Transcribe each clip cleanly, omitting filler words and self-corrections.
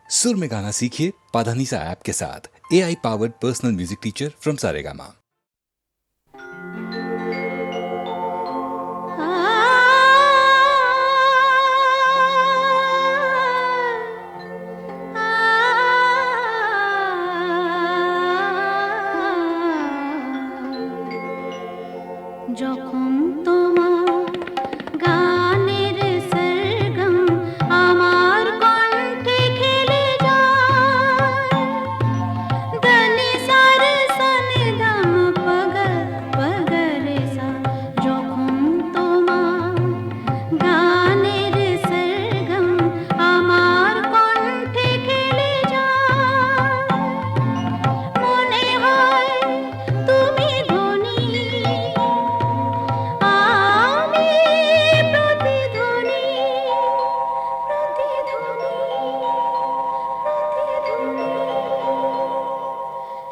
सुर में गाना सीखिए पाधानीसा ऐप के साथ। AI powered personal music teacher from Saregama. যখন তোমার গানের সরগম আমার কণ্ঠে খেলে যায়, দনি সার সনি দম পগ পগ রে সা। যখন তোমার গানের সরগম আমার কণ্ঠে খেলে যায়, মনে হয় তুমি ধনী, আমি প্রতিধ্বনি, প্রতিধ্বনি, প্রতিধ্বনি।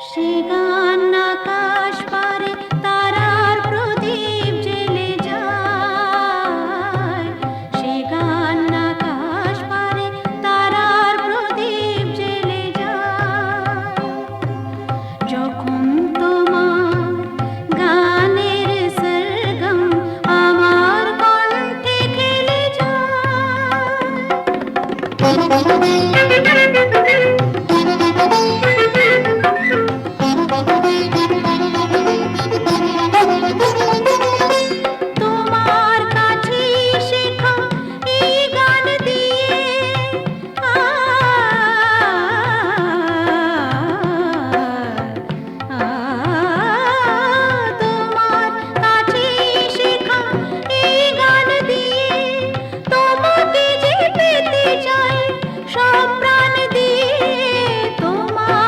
সে গান আকাশ পারে তারার প্রদীপ জ্বেলে যায়, সে গান আকাশ পারে তারার প্রদীপ জ্বেলে যায়। যখন তোমার গানের সরগম আমার কণ্ঠে খেলে তোমার কাছে শেখা এই গান দিয়ে তোমার কাছে শেখা এই গান দিয়ে তোমাকে যে পেতে চাই সব প্রাণ দিয়ে। তোমার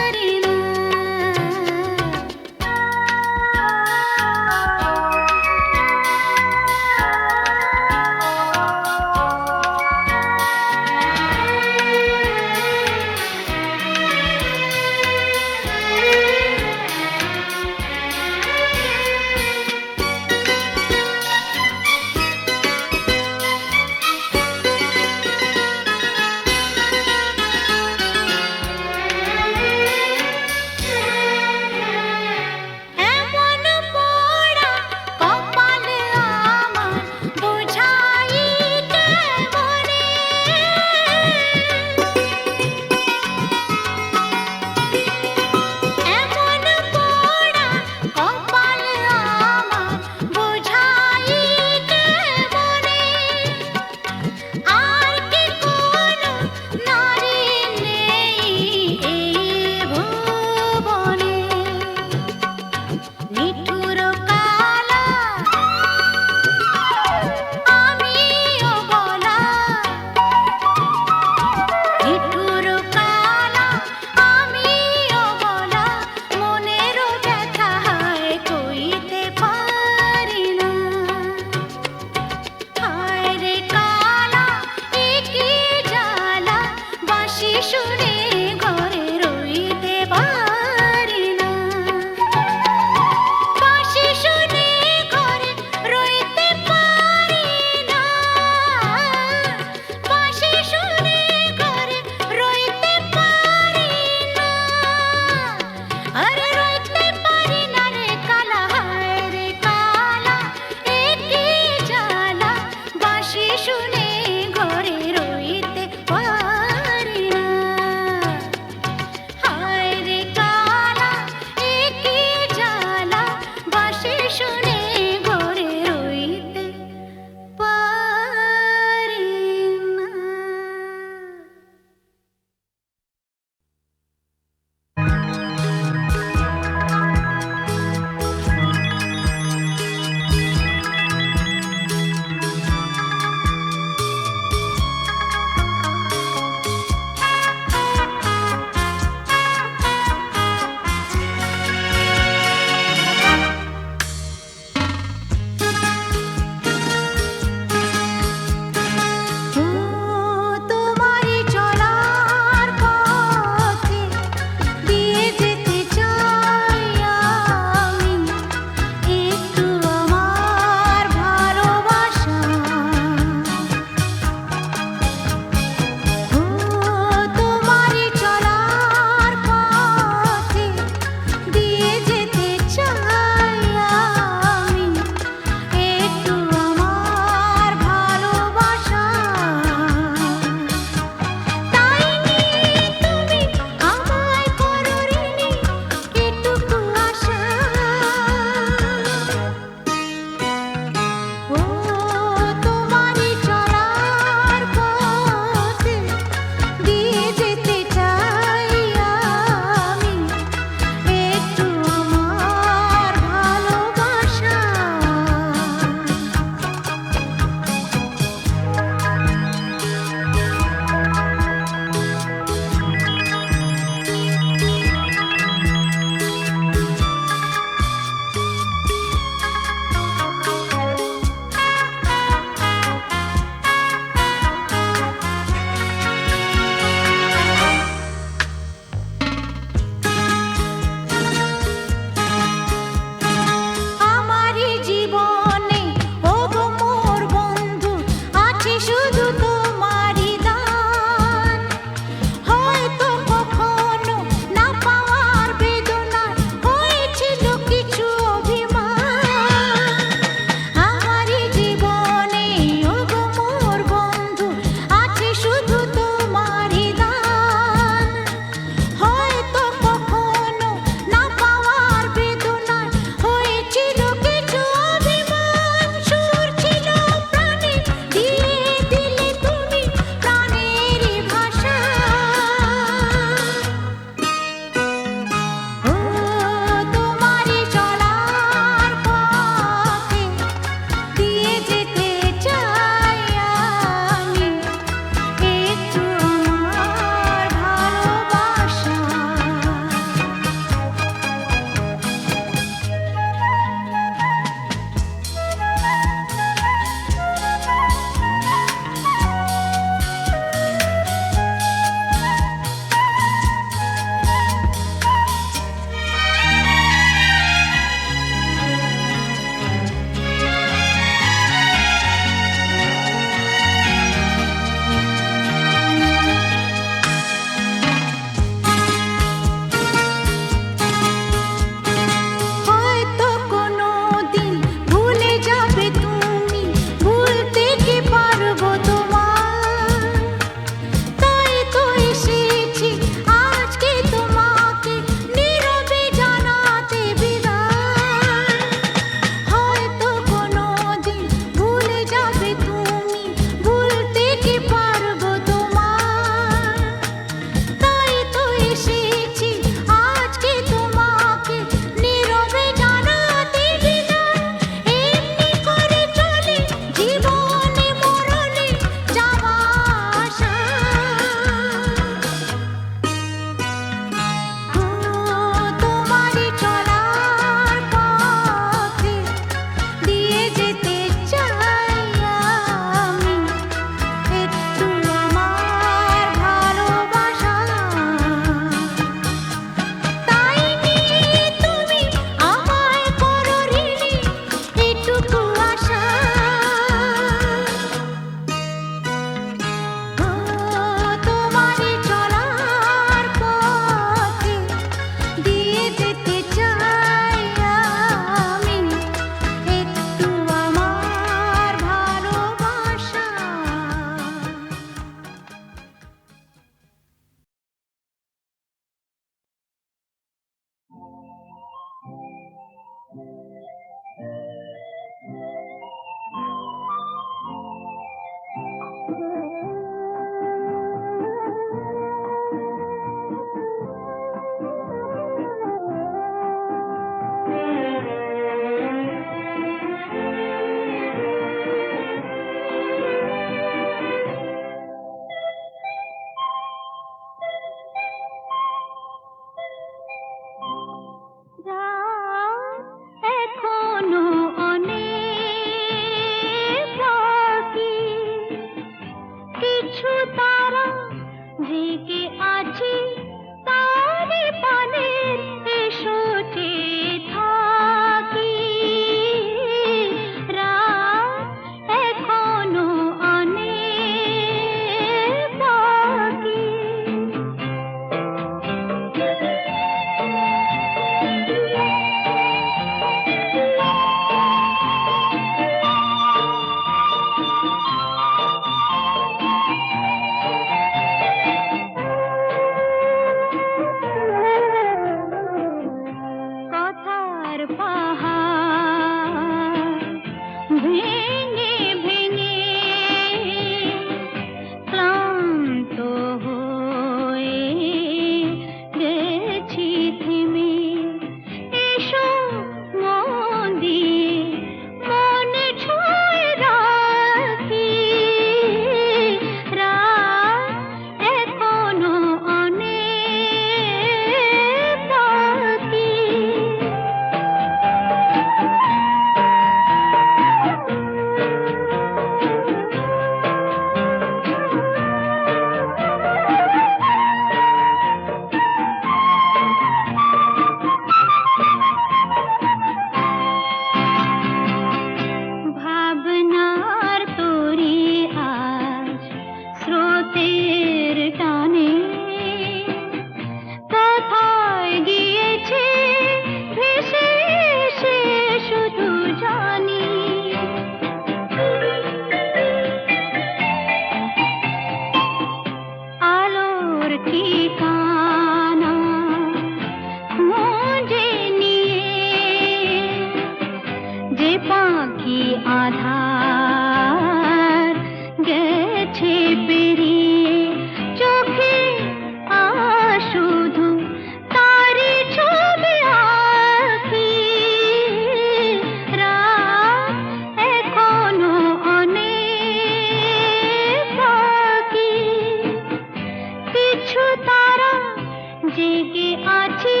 আছি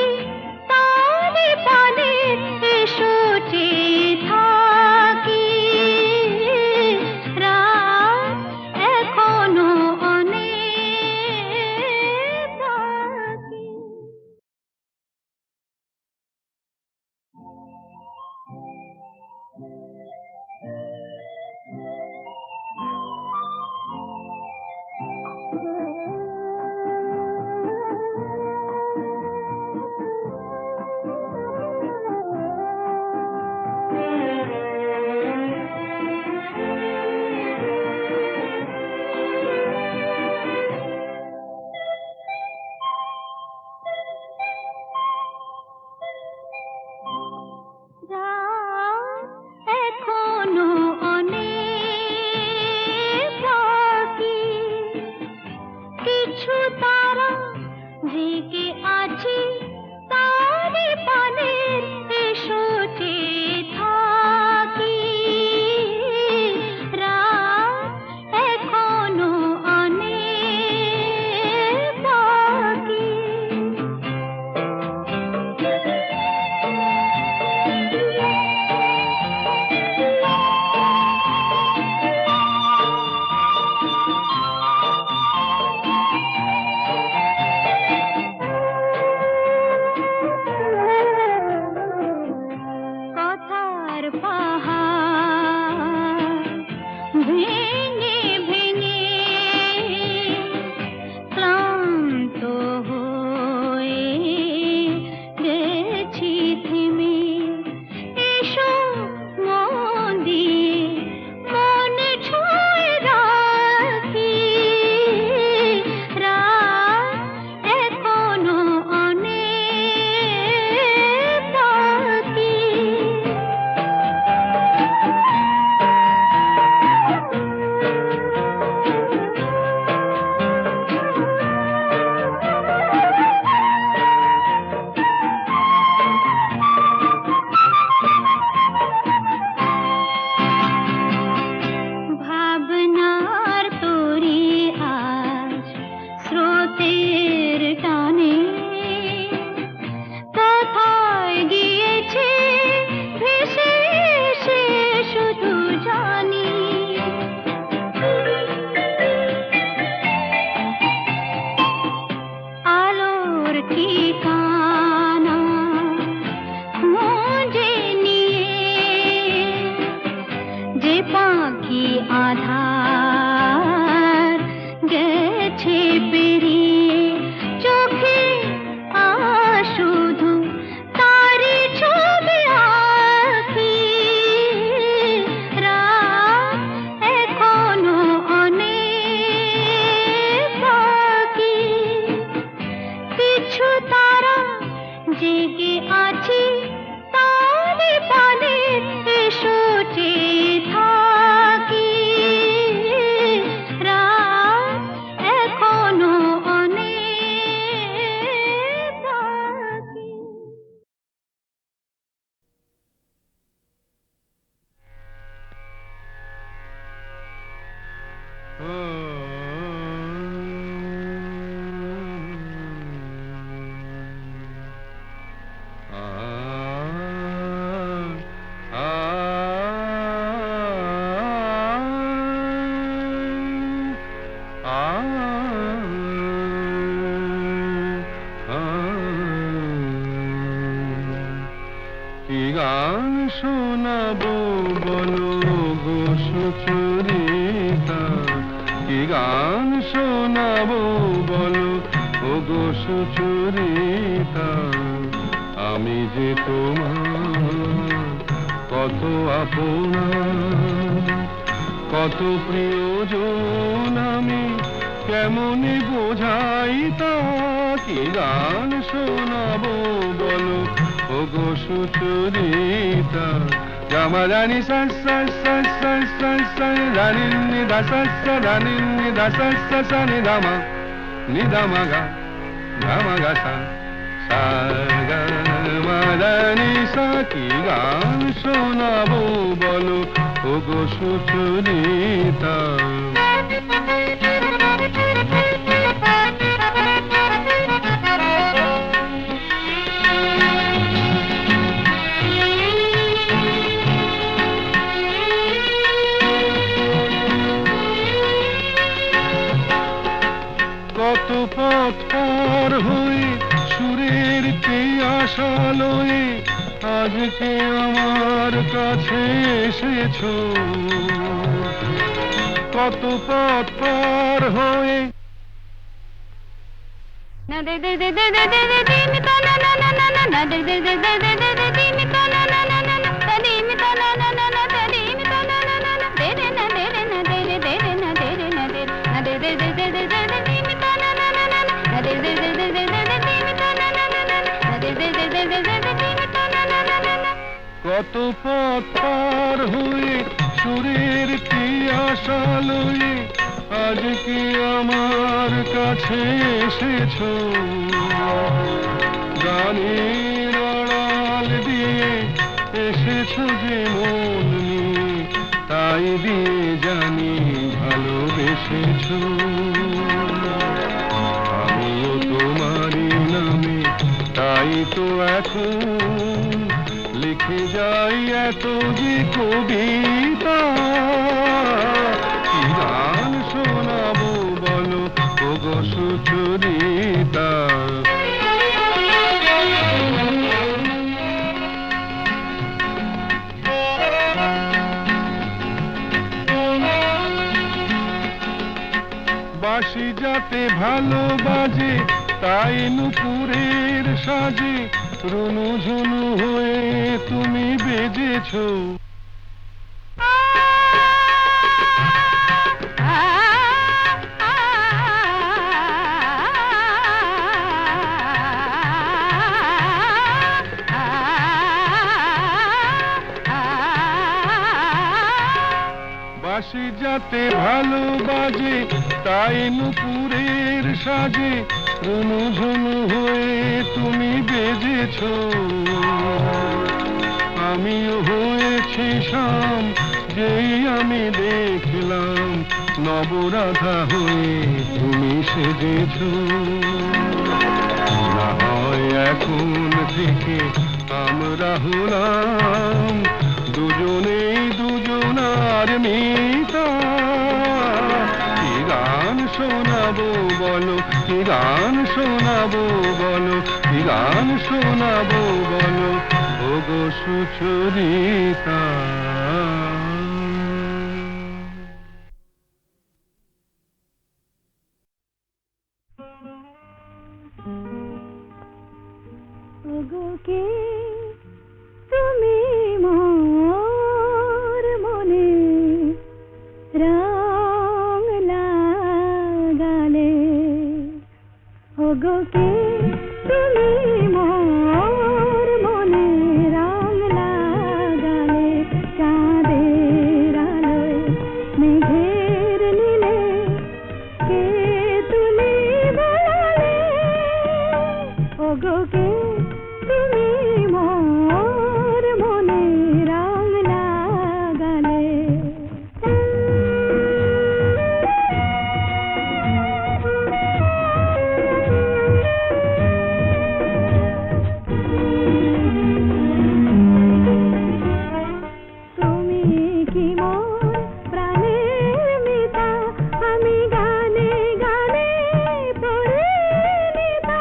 তারে পানে এসো চেয়ে থাকি রাত এখনো অনেক বাকি। রাত এখনো অনেক বাকি, কিছু তারা জেগে আছে তারে পানে এসো চেয়ে থাকি রাত এখনো অনেক বাকি। কথার পাহাড় ভেঙে ভেঙে ক্লান্ত হয়ে গেছি থেমে, এসো মন দিয়ে মনে ছুঁয়ে রাখি রাত এখনো অনেক বাকি। ভাবনার তরি আজ স্রোতের টানে কোথায় গিয়েছে ভেসে এসে শুধু জানি। আলোর ঠিকানা খুঁজে নিয়ে যে পাখি আধার গেছে পেরিয়ে, চোখে শুধু তারি ছবি আঁকি রাত এখনো অনেক বাকি, কিছু তারা জেগে আছে তারে পানে এসো চেয়ে থাকি রাত এখনো অনেক বাকি। কি গান শোনাবো বলো গো সুচরিতা, কি গান শোনাবো বলো ও গো সুচরিতা, আমি যে তোমার কত আপনা কত প্রিয়জন, আমি কেমনে বোঝাই তা, কি গান শোনাবো বলো ও গো সুচরিতা। গামা রানী সা সা সা সা সা সা রানী নি দা সা সা রানী নি দা সা সা সা নি দামা নি দামা গা গামা গা সা সা গা মা রানী সা, কি গান শোনাবো বলো ও গো সুচরিতা। আশালয়ে আজকে আমার কাছে এসেছো, কত পথ পার হয়ে না দে দে দে দে দে দে দে দিন তা না না না না না না দে দে দে দে দে দে দে দিন তা না না না না না তা দিন তা না না না না তা দিন তা না না না না দে রে না দে রে না দে রে দে রে না দে রে না দে না দে দে দে দে দে দে দিন তা না না না না না দে দে দে দে দে দে দিন তা না না না না না দে দে দে দে দে দে দিন তা না না না না কত পথ পার হয়ে সুরের কি আশালয়ে আজকে আমার কাছে এসেছো, গানের আড়াল দিয়ে এসেছো যে মন নিয়ে, তাই দিয়ে জানি ভালোবেসেছো। আমিও তোমারই নামে তাই তো এখন লিখে যাই এত যে কবিতা, কি গান শোনাবো বলো ওগো সুচরিতা। বাঁশি যাতে ভালো বাজে তাই নুপুরের সাজে রুনু ঝুনু হয়ে তুমি বেজেছো, বাঁশি যাতে ভালো বাজে তাই নুপুরের সাজে রুনু ঝুনু হয়ে তুমি বেজেছো। আমিও হয়েছি শাম যেই আমি দেখলাম নবরাধা হয়ে তুমি সেজেছো। না হয় এখন থেকে আমরা হলাম দুজনেই দুজনার মিতা, কি গান শোনাবো বলো, কি গান শোনাবো বলো, কি গান শোনাবো বলো ওগো সুচরিতা। ওগো কে তুমি মোর মনে রং লাগালে, ওগো কে তুমি মোর মনে রং লাগালে, চাঁদের আলোয় মেঘের নীলে কে তুলি বলালে, ওগো কে তুমি মোর মনে রং লাগালে। তুমি কি মোর প্রাণের মিতা, আমি গানে গানে পড়ে নিতা,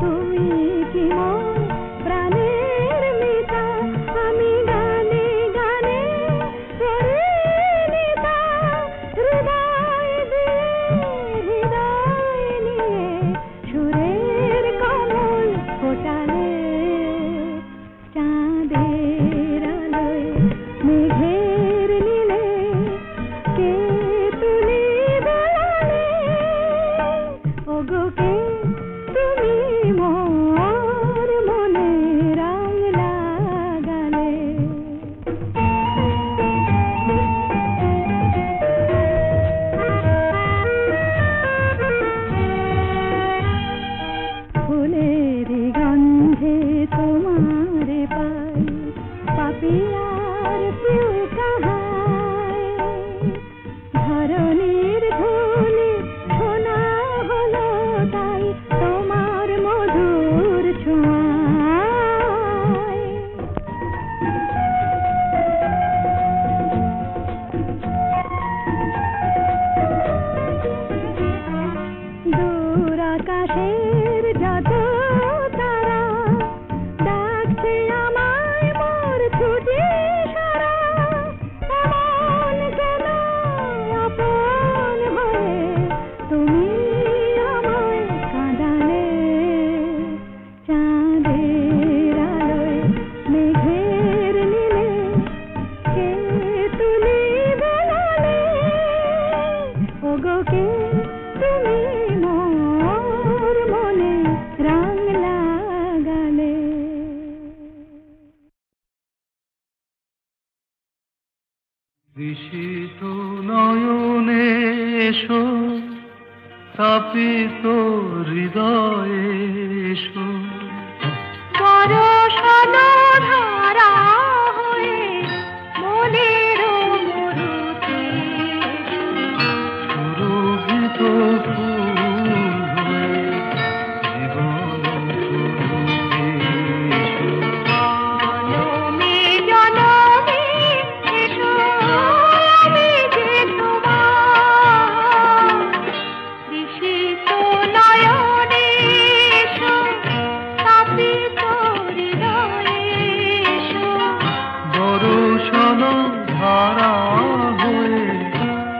তুমি কি মোর ঋষিত নয়নে এসো, তাপিত হৃদয়ে এসো, বরষানো ধারা হয়ে মনের মরুতে সুরভিত ফুল হয়ে জীবন শুরুতে এসো। জনমে জনমে এসো আমি যে তোমার ঋষিত নয়নে এসো, তাপিত হৃদয়ে এসো, বরষণ ধারা হয়ে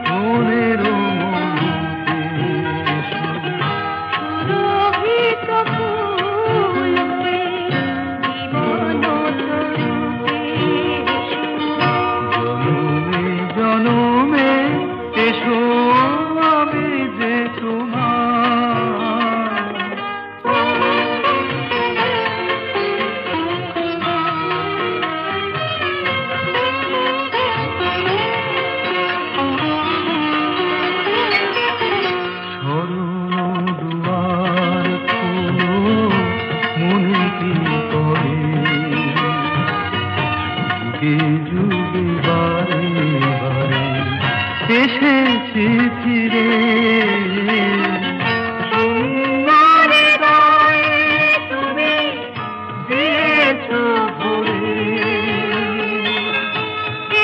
মনের মরুতে এসো। সুরভিত ফুল হয়ে জীবন তরুতে এসো। জনমে জনমে এসো আমি যে তোমার। শরণ দুয়ার খোলো, মনে কি করে যুগে যুগে বারে বারে এসেছি ফিরে। তোমার গায়ে তুমি দিয়েছো ভরে,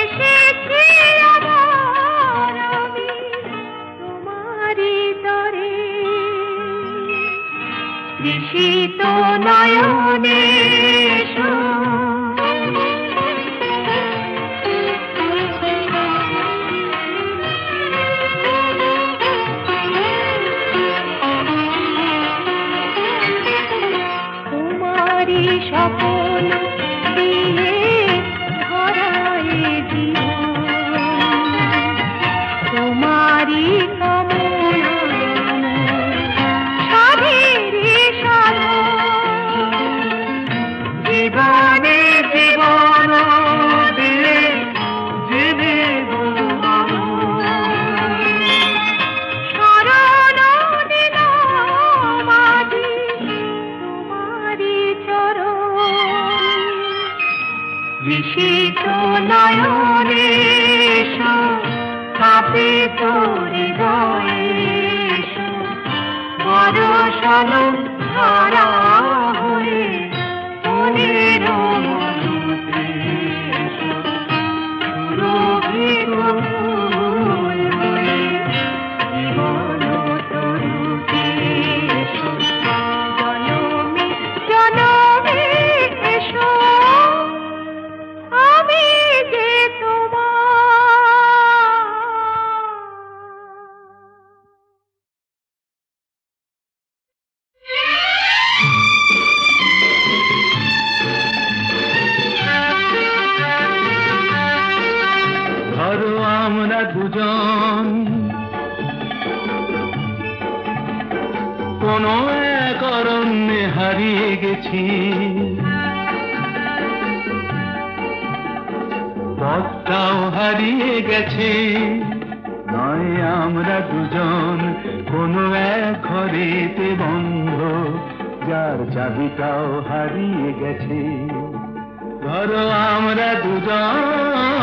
এসেছি আবার আমি তোমারই তরে ঋষিত নয়নে এসো। তোমারই স্বপন দিয়ে ধরায় জীবন, তোমারই কামনা সাধেরে সাধন, জীবনে জীবন দিয়ে জেনে শরণ নিলাম আজি তোমারই চরণ ঋষিত নয়নে এসো, তাপিত হৃদয়ে এসো, বরষণ ধারা হয়ে মনের মরুতে এসো, সুরভিত ফুল হয়ে জীবন তরুতে এসো। জনমে জনমে এসো আমি যে ধরো আমরা দুজন কোনো এক অরণ্যে হারিয়ে গেছি, পথটাও হারিয়ে গেছে। নয় আমরা দুজন কোনো এক ঘরেতে বন্ধ, যার চাবিটাও হারিয়ে গেছে। ধরো আমরা দুজন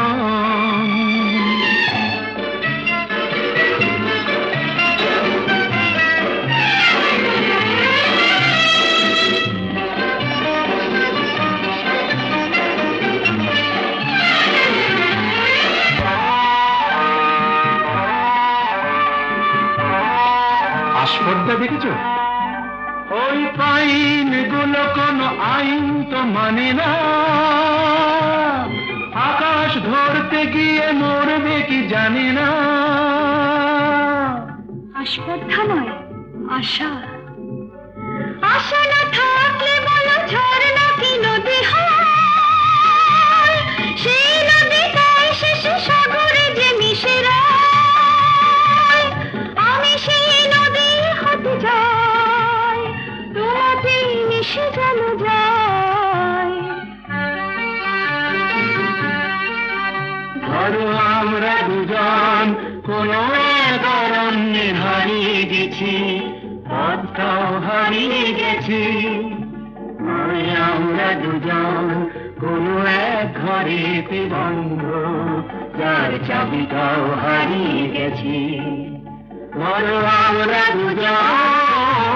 আস্পর্ধা দেখেছো? ওই পাইন গুলো কোনো আইন তো মানে না, আকাশ ধরতে গিয়ে মরবে কি জানি না। আস্পর্ধা নয়, আশা। আশা না থাকলে বলো ঝর্ণা কি নদী হয়, সেই নদীটাই শেষে সাগরে যে মিশে রয়। আমি সেই নদী হতে যাই, তোমাতেই মিশে যেন যাই। ধরো আমরা দুজন কোনো এক অরণ্যে হারিয়ে গেছি, পথটাও হারিয়ে গেছি। ওই আমরা দুজন কোনো এক ঘরেতে বন্ধ, যার চাবিটাও হারিয়ে গেছি। বলো আমরা দুজন।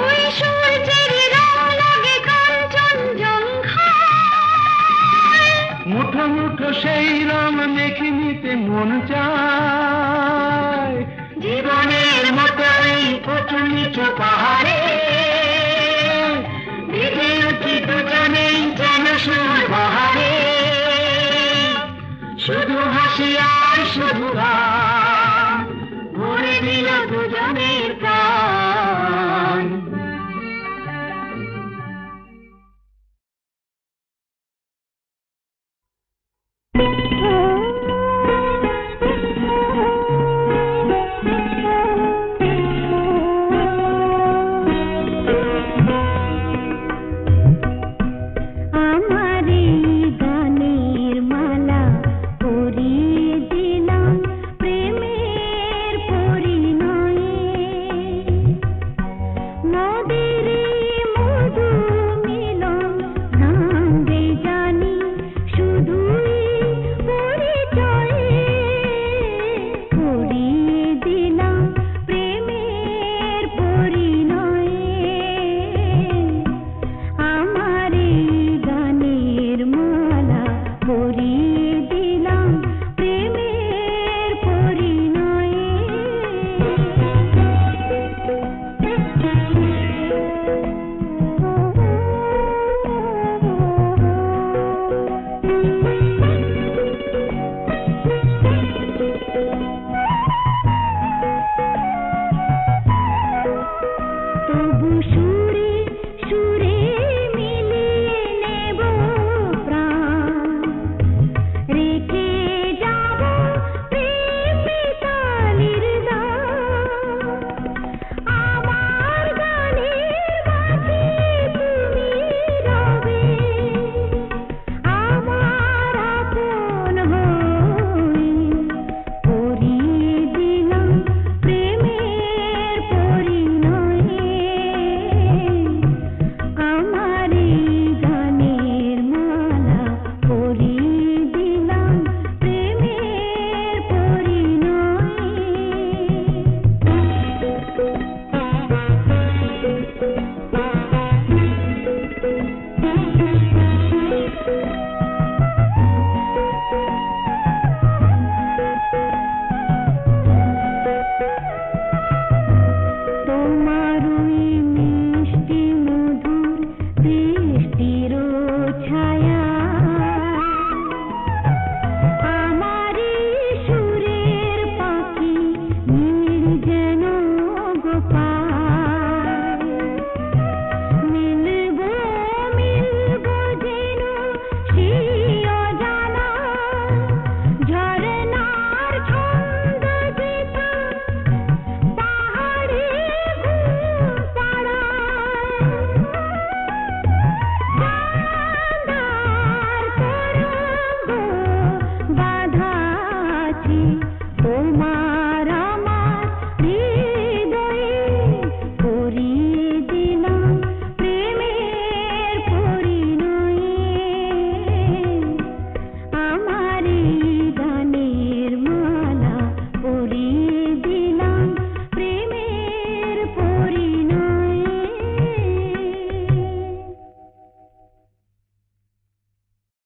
ওই সূর্যের রং লাগে কাঞ্চনজঙ্ঘায়, মুঠো মুঠো সেই রং মেখে নিতে মন চায়। জীবনের মতো এই উঁচু নিচু পাহাড়ে ভিজে উঠি দুজনেই যেন সুর বাহারে। শুধু হাসি আর শুধু গান,